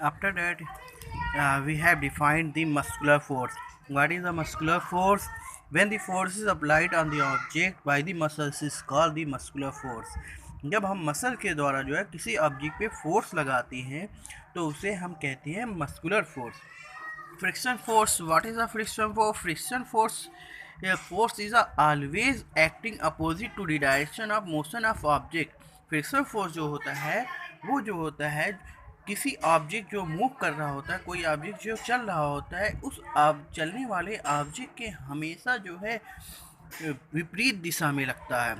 After that, we have defined the muscular force. What is the muscular force? When the force is applied on the object by the muscles is called the muscular force. जब हम muscle के द्वारा जो है किसी object पे force लगाते हैं तो उसे हम कहते हैं muscular force. Friction force. What is a friction force? Friction force, a force is always acting opposite to the direction of motion of object. Friction force जो होता है वो जो होता है किसी ऑब्जेक्ट जो मूव कर रहा होता है, कोई ऑब्जेक्ट जो चल रहा होता है, उस चलने वाले ऑब्जेक्ट के हमेशा जो है विपरीत दिशा में लगता है.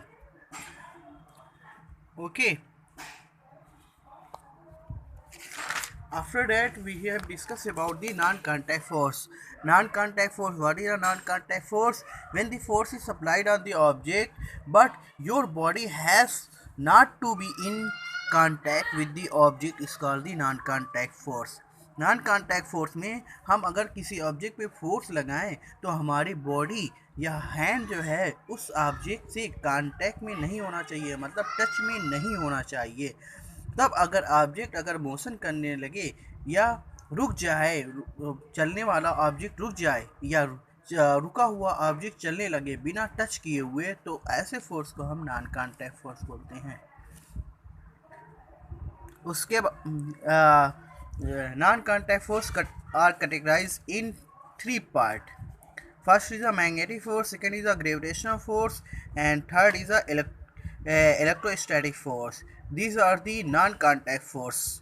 Okay. After that, we have discussed about the non-contact force. Non-contact force. What is a non-contact force? When the force is applied on the object, but your body has not to be in contact with the object is called the non-contact force. Non contact force में हम अगर किसी object पे force लगाएं तो हमारी body या hand जो है उस ऑब्जेक्ट से कांटेक्ट में नहीं होना चाहिए, मतलब टच में नहीं होना चाहिए. तब अगर ऑब्जेक्ट अगर मोशन करने लगे या रुक जाए, चलने वाला ऑब्जेक्ट रुक जाए या रुका हुआ ऑब्जेक्ट चलने लगे बिना टच किए हुए, तो ऐसे फोर्स को हम नॉन कॉन्टैक्ट फोर्स बोलते हैं. उसके non contact force are categorize in three part. First is a magnetic force, second is a gravitational force, and third is a electrostatic force. These are the non-contact force.